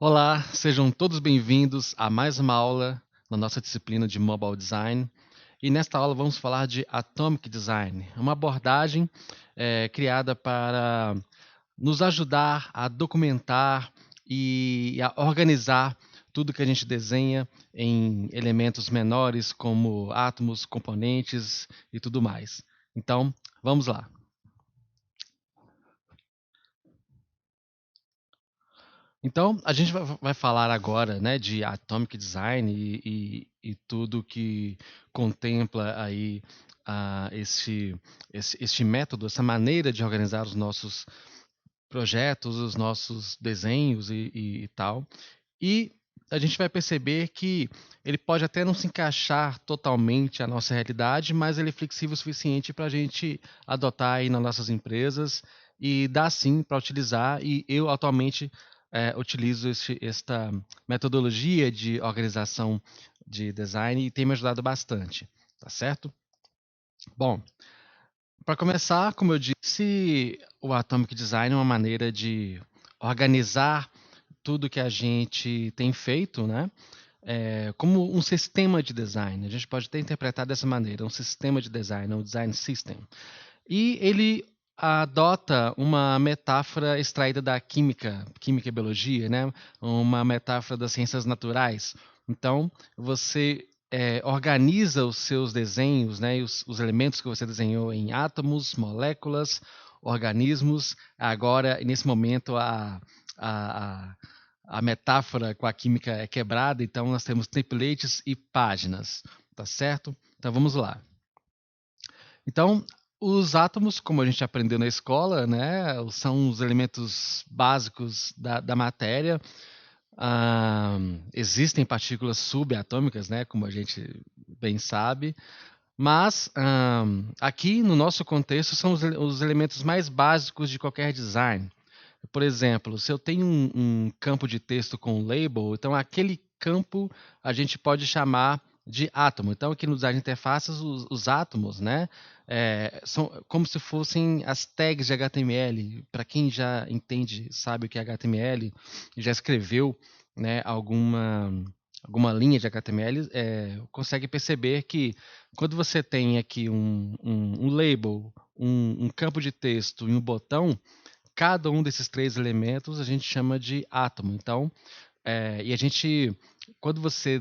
Olá, sejam todos bem-vindos a mais uma aula na nossa disciplina de Mobile Design. E nesta aula vamos falar de Atomic Design, uma abordagem criada para nos ajudar a documentar e a organizar tudo que a gente desenha em elementos menores, como átomos, componentes e tudo mais. Então, vamos lá. Então, a gente vai falar agora, né, de Atomic Design e tudo que contempla aí este método, essa maneira de organizar os nossos projetos, os nossos desenhos e tal. E a gente vai perceber que ele pode até não se encaixar totalmente à nossa realidade, mas ele é flexível o suficiente para a gente adotar aí nas nossas empresas e dá sim para utilizar. E eu atualmente utilizo esta metodologia de organização de design e tem me ajudado bastante, tá certo? Bom, para começar, como eu disse, o Atomic Design é uma maneira de organizar tudo que a gente tem feito, né? Como um sistema de design. A gente pode até interpretar dessa maneira, um sistema de design, um design system. E ele adota uma metáfora extraída da química e biologia, né? Uma metáfora das ciências naturais. Então, você organiza os seus desenhos, né? E os elementos que você desenhou em átomos, moléculas, organismos. Agora, nesse momento, a, a metáfora com a química é quebrada, então nós temos templates e páginas, tá certo? Então vamos lá. Então, os átomos, como a gente aprendeu na escola, né, são os elementos básicos da matéria. Existem partículas subatômicas, né, como a gente bem sabe, mas aqui no nosso contexto são os elementos mais básicos de qualquer design. Por exemplo, se eu tenho um campo de texto com label, então aquele campo a gente pode chamar de átomo. Então, aqui no design de interfaces, os átomos, né, são como se fossem as tags de HTML. Para quem já entende, sabe o que é HTML, já escreveu, né, alguma linha de HTML, consegue perceber que quando você tem aqui um label, um campo de texto e um botão, cada um desses três elementos a gente chama de átomo. Então, e a gente, quando você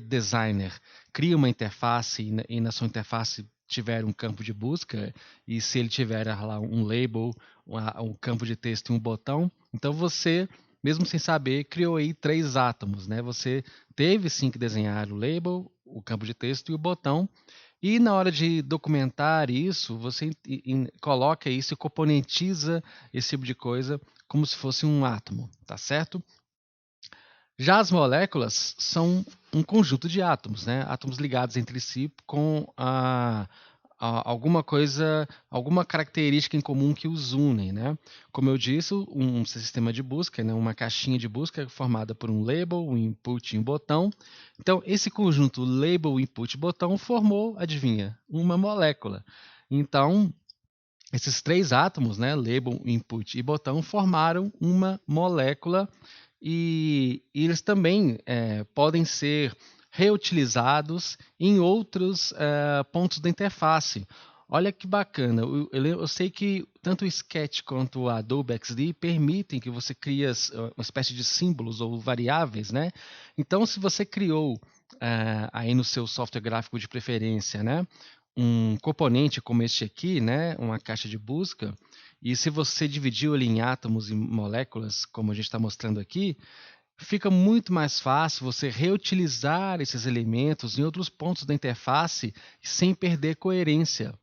designer, cria uma interface e na sua interface tiver um campo de busca, e se ele tiver lá um label, um campo de texto e um botão, então você, mesmo sem saber, criou aí três átomos, né? Você teve sim que desenhar o label, o campo de texto e o botão, e na hora de documentar isso, você coloca isso e componentiza esse tipo de coisa como se fosse um átomo, tá certo? Já as moléculas são um conjunto de átomos, né? Átomos ligados entre si com alguma coisa, alguma característica em comum que os unem, né? Como eu disse, um sistema de busca, né? Uma caixinha de busca formada por um label, um input e um botão. Então, esse conjunto label, input e botão formou, adivinha, uma molécula. Então, esses três átomos, né, label, input e botão, formaram uma molécula e eles também podem ser reutilizados em outros pontos da interface. Olha que bacana, eu sei que tanto o Sketch quanto o Adobe XD permitem que você crie uma espécie de símbolos ou variáveis, né? Então, se você criou aí no seu software gráfico de preferência, né, um componente como este aqui, né, uma caixa de busca, e se você dividiu ele em átomos e moléculas, como a gente está mostrando aqui, fica muito mais fácil você reutilizar esses elementos em outros pontos da interface sem perder coerência.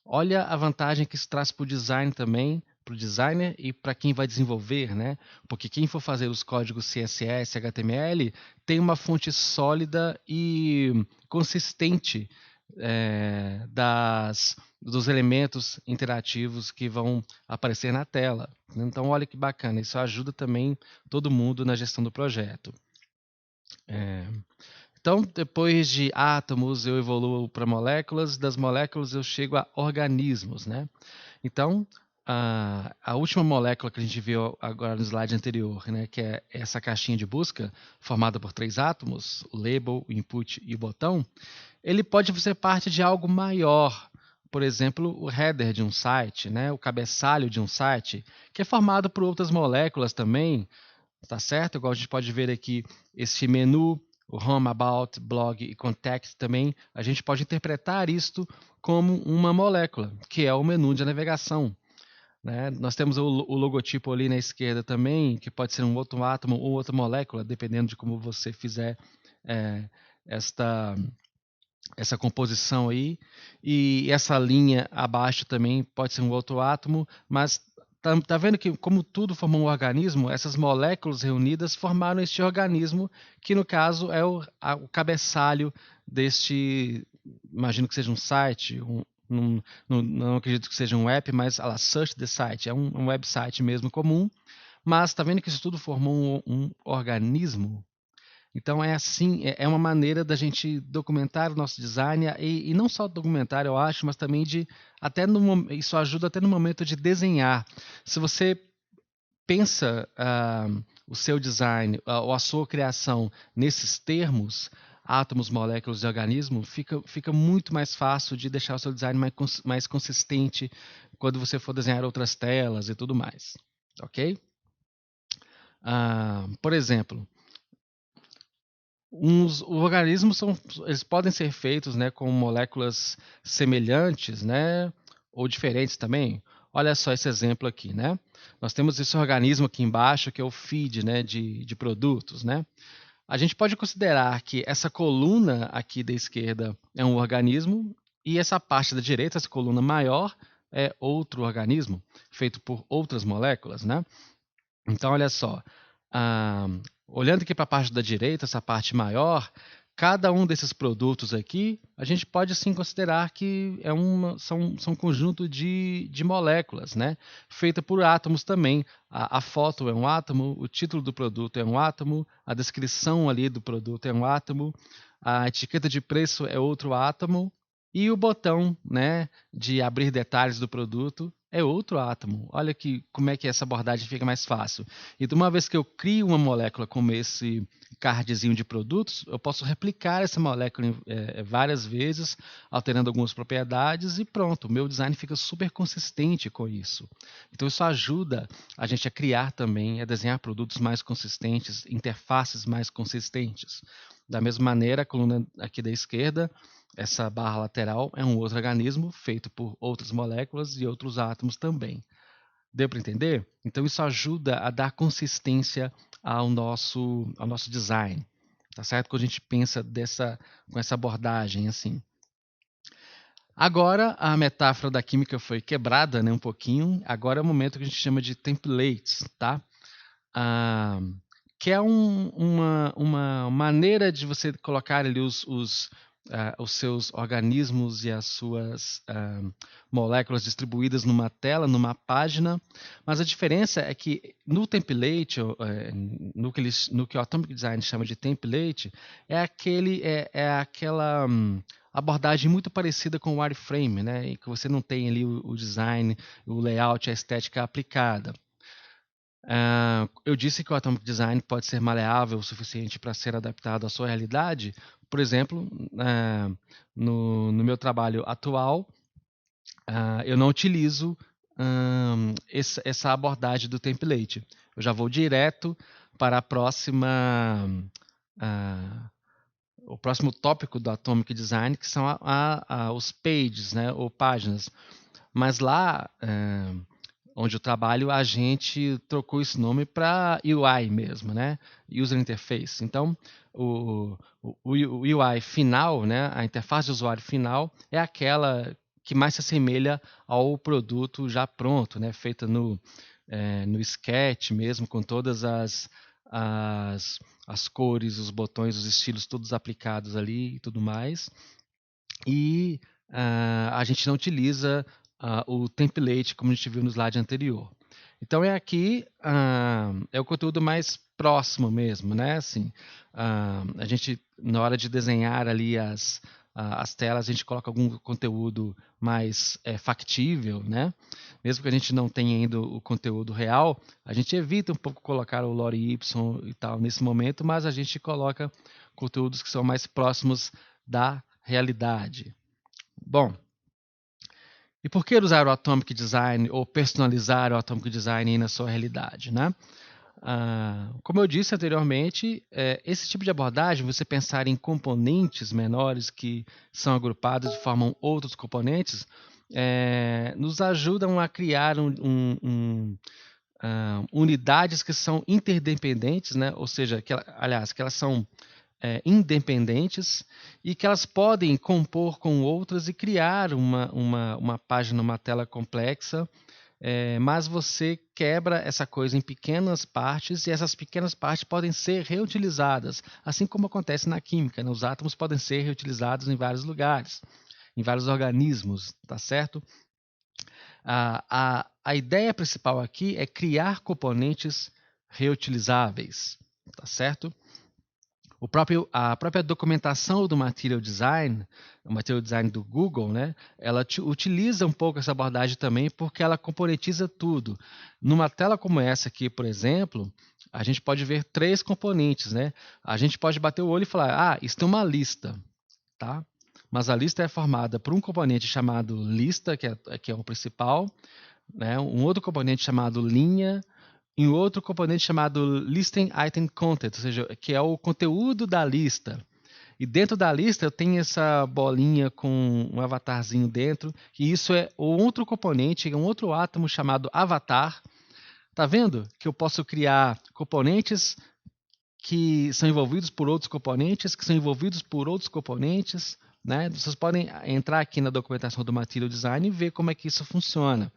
Olha a vantagem que isso traz para o design também, para o designer e para quem vai desenvolver, né? Porque quem for fazer os códigos CSS, HTML, tem uma fonte sólida e consistente dos elementos interativos que vão aparecer na tela. Então, olha que bacana, isso ajuda também todo mundo na gestão do projeto. Então, depois de átomos, eu evoluo para moléculas, das moléculas eu chego a organismos, né? Então, a última molécula que a gente viu agora no slide anterior, né, que é essa caixinha de busca formada por 3 átomos, o label, o input e o botão, ele pode ser parte de algo maior. Por exemplo, o header de um site, né, o cabeçalho de um site, que é formado por outras moléculas também, tá certo? Igual a gente pode ver aqui, esse menu, o Home, About, Blog e Contact também, a gente pode interpretar isto como uma molécula, que é o menu de navegação. Né? Nós temos o logotipo ali na esquerda também, que pode ser um outro átomo ou outra molécula, dependendo de como você fizer é, esta essa composição aí. E essa linha abaixo também pode ser um outro átomo, mas tá vendo que como tudo formou um organismo, essas moléculas reunidas formaram este organismo, que no caso é o cabeçalho deste, imagino que seja um site, não acredito que seja um app, mas Search the Site, é um website mesmo comum, mas está vendo que isso tudo formou um organismo? Então é assim, é uma maneira da gente documentar o nosso design e não só documentar, eu acho, mas também de até isso ajuda até no momento de desenhar. Se você pensa o seu design ou a sua criação nesses termos, átomos, moléculas e organismo, fica muito mais fácil de deixar o seu design mais consistente quando você for desenhar outras telas e tudo mais, ok? Por exemplo, os organismos eles podem ser feitos, né, com moléculas semelhantes, né, ou diferentes também. Olha só esse exemplo aqui, né? Nós temos esse organismo aqui embaixo que é o feed, né, de produtos, né? A gente pode considerar que essa coluna aqui da esquerda é um organismo e essa parte da direita, essa coluna maior, é outro organismo feito por outras moléculas, né? Então, olha só, ah, olhando aqui para a parte da direita, essa parte maior, cada um desses produtos aqui, a gente pode sim considerar que são um conjunto de moléculas, né? Feita por átomos também. A foto é um átomo, o título do produto é um átomo, a descrição ali do produto é um átomo, a etiqueta de preço é outro átomo, e o botão, né, de abrir detalhes do produto é outro átomo. Olha como é que essa abordagem fica mais fácil. Então, uma vez que eu crio uma molécula como esse cardzinho de produtos, eu posso replicar essa molécula várias vezes, alterando algumas propriedades e pronto, o meu design fica super consistente com isso. Então, isso ajuda a gente a criar também, a desenhar produtos mais consistentes, interfaces mais consistentes. Da mesma maneira, a coluna aqui da esquerda, essa barra lateral é um outro organismo feito por outras moléculas e outros átomos também. Deu para entender? Então isso ajuda a dar consistência ao nosso design. Tá certo? Quando a gente pensa com essa abordagem assim. Agora a metáfora da química foi quebrada, né, um pouquinho. Agora é o momento que a gente chama de templates, tá? Ah, que é uma maneira de você colocar ali os seus organismos e as suas moléculas distribuídas numa tela, numa página, mas a diferença é que no template, no que o Atomic Design chama de template, é aquela abordagem muito parecida com o wireframe, né, em que você não tem ali o design, o layout, a estética aplicada. Eu disse que o Atomic Design pode ser maleável o suficiente para ser adaptado à sua realidade. Por exemplo, no meu trabalho atual, eu não utilizo essa abordagem do template. Eu já vou direto para o próximo tópico do Atomic Design, que são os pages, né, ou páginas. Mas lá, onde eu trabalho, a gente trocou esse nome para UI mesmo, né? User Interface. Então, o UI final, né? A interface de usuário final é aquela que mais se assemelha ao produto já pronto, né? Feita no Sketch mesmo, com todas as cores, os botões, os estilos todos aplicados ali e tudo mais. E a gente não utiliza o template como a gente viu no slide anterior. Então é aqui, é o conteúdo mais próximo mesmo, né? Assim, a gente, na hora de desenhar ali as telas, a gente coloca algum conteúdo mais factível, né? Mesmo que a gente não tenha ainda o conteúdo real, a gente evita um pouco colocar o lore Y e tal nesse momento, mas a gente coloca conteúdos que são mais próximos da realidade. Bom, e por que usar o Atomic Design ou personalizar o Atomic Design aí na sua realidade, né? Como eu disse anteriormente, esse tipo de abordagem, você pensar em componentes menores que são agrupados e formam outros componentes, nos ajudam a criar unidades que são interdependentes, né? Ou seja, que elas são independentes e que elas podem compor com outras e criar uma página, uma tela complexa, mas você quebra essa coisa em pequenas partes e essas pequenas partes podem ser reutilizadas, assim como acontece na química, né? Os átomos podem ser reutilizados em vários lugares, em vários organismos, tá certo? A ideia principal aqui é criar componentes reutilizáveis, tá certo? A própria documentação do Material Design, o Material Design do Google, né, ela utiliza um pouco essa abordagem também porque ela componentiza tudo. Numa tela como essa aqui, por exemplo, a gente pode ver 3 componentes, né? A gente pode bater o olho e falar, isso tem uma lista, tá? Mas a lista é formada por um componente chamado lista, que é o principal, né? Um outro componente chamado linha, e um outro componente chamado Listing Item Content, ou seja, que é o conteúdo da lista. E dentro da lista eu tenho essa bolinha com um avatarzinho dentro, e isso é outro componente, um outro átomo chamado avatar. Tá vendo que eu posso criar componentes que são envolvidos por outros componentes, que são envolvidos por outros componentes, né? Vocês podem entrar aqui na documentação do Material Design e ver como é que isso funciona.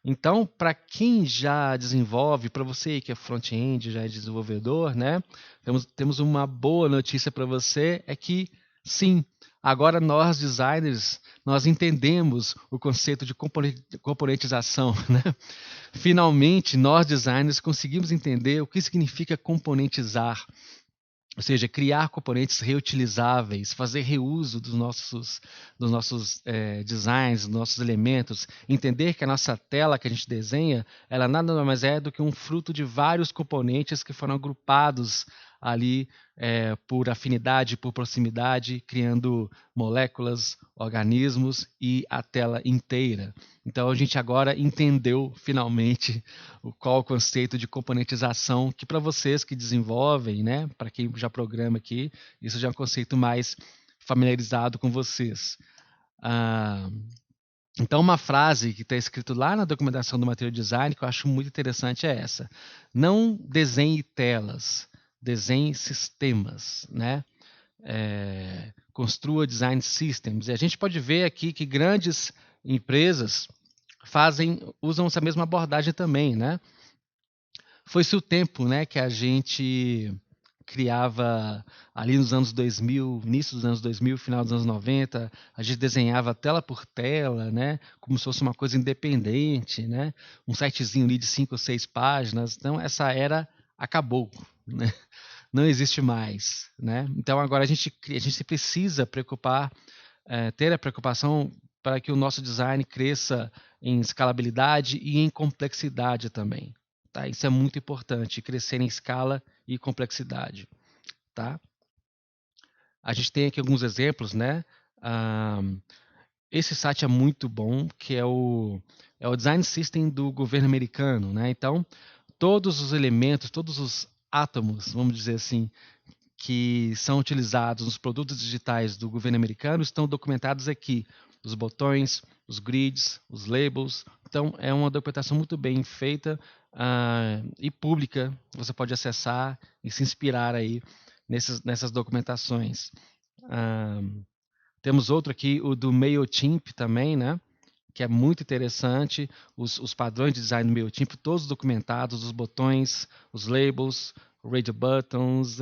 Então, para quem já desenvolve, para você que é front-end, já é desenvolvedor, né? Temos uma boa notícia para você, é que sim, agora nós designers, nós entendemos o conceito de componentização, né? Finalmente, nós designers conseguimos entender o que significa componentizar. Ou seja, criar componentes reutilizáveis, fazer reuso dos nossos designs, dos nossos elementos, entender que a nossa tela que a gente desenha, ela nada mais é do que um fruto de vários componentes que foram agrupados ali por afinidade, por proximidade, criando moléculas, organismos e a tela inteira. Então a gente agora entendeu finalmente qual o conceito de componentização, que para vocês que desenvolvem, né, para quem já programa aqui, isso já é um conceito mais familiarizado com vocês. Então uma frase que está escrito lá na documentação do Material Design, que eu acho muito interessante, é essa: não desenhe telas, desenhe sistemas, né? Construa design systems. E a gente pode ver aqui que grandes empresas usam essa mesma abordagem também, né? Foi-se o tempo, né, que a gente criava ali nos anos 2000, início dos anos 2000, final dos anos 90, a gente desenhava tela por tela, né, como se fosse uma coisa independente, né, um sitezinho ali de 5 ou 6 páginas. Então essa era acabou, né? Não existe mais, né? Então agora a gente precisa ter a preocupação para que o nosso design cresça em escalabilidade e em complexidade também. Tá? Isso é muito importante, crescer em escala e complexidade. Tá? A gente tem aqui alguns exemplos, né? Esse site é muito bom, que é o Design System do governo americano, né? Então, todos os elementos, todos os átomos, vamos dizer assim, que são utilizados nos produtos digitais do governo americano estão documentados aqui. Os botões, os grids, os labels. Então, é uma documentação muito bem feita e pública. Você pode acessar e se inspirar aí nessas documentações. Temos outro aqui, o do MailChimp também, né? Que é muito interessante. Os padrões de design do MailChimp, todos documentados, os botões, os labels, radio buttons,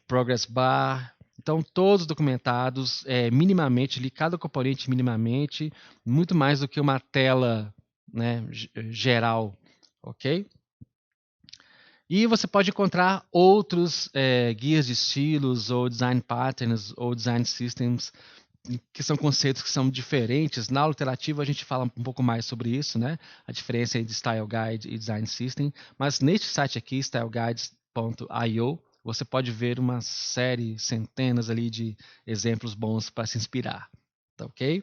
progress bar. Então, todos documentados minimamente, ali, cada componente minimamente, muito mais do que uma tela, né, geral, ok? E você pode encontrar outros guias de estilos, ou design patterns, ou design systems, que são conceitos que são diferentes. Na aula literativa a gente fala um pouco mais sobre isso, né? A diferença entre Style Guide e Design System. Mas neste site aqui, styleguides.io, você pode ver uma série, centenas ali de exemplos bons para se inspirar. Tá ok?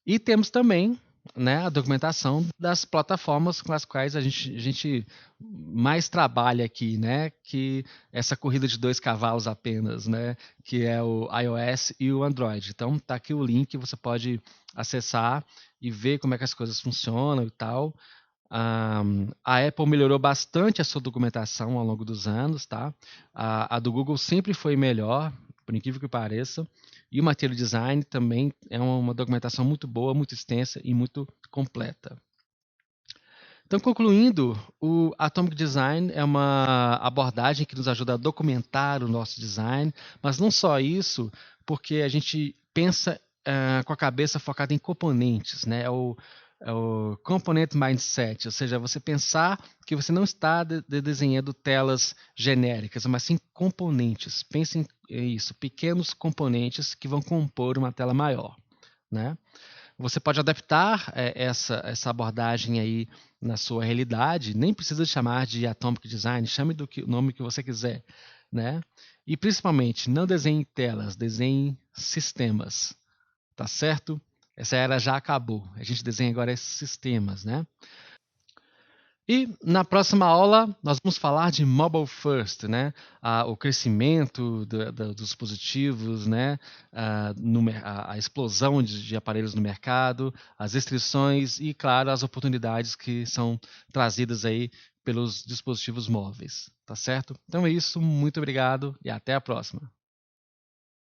E temos também, né, a documentação das plataformas com as quais a gente mais trabalha aqui, né, que essa corrida de dois cavalos apenas, né, que é o iOS e o Android. Então tá aqui o link, você pode acessar e ver como é que as coisas funcionam e tal. A Apple melhorou bastante a sua documentação ao longo dos anos, tá? A do Google sempre foi melhor, por incrível que pareça. E o Material Design também é uma documentação muito boa, muito extensa e muito completa. Então, concluindo, o Atomic Design é uma abordagem que nos ajuda a documentar o nosso design, mas não só isso, porque a gente pensa com a cabeça focada em componentes, né? É o Component Mindset, ou seja, você pensar que você não está desenhando telas genéricas, mas sim componentes. Pense em isso, pequenos componentes que vão compor uma tela maior, né? Você pode adaptar essa abordagem aí na sua realidade, nem precisa chamar de Atomic Design, chame o nome que você quiser, né? E principalmente, não desenhe telas, desenhe sistemas, tá certo? Essa era já acabou. A gente desenha agora esses sistemas, né? E na próxima aula nós vamos falar de mobile first, né? O crescimento dos dispositivos, né? A explosão de aparelhos no mercado, as restrições e, claro, as oportunidades que são trazidas aí pelos dispositivos móveis, tá certo? Então é isso, muito obrigado e até a próxima.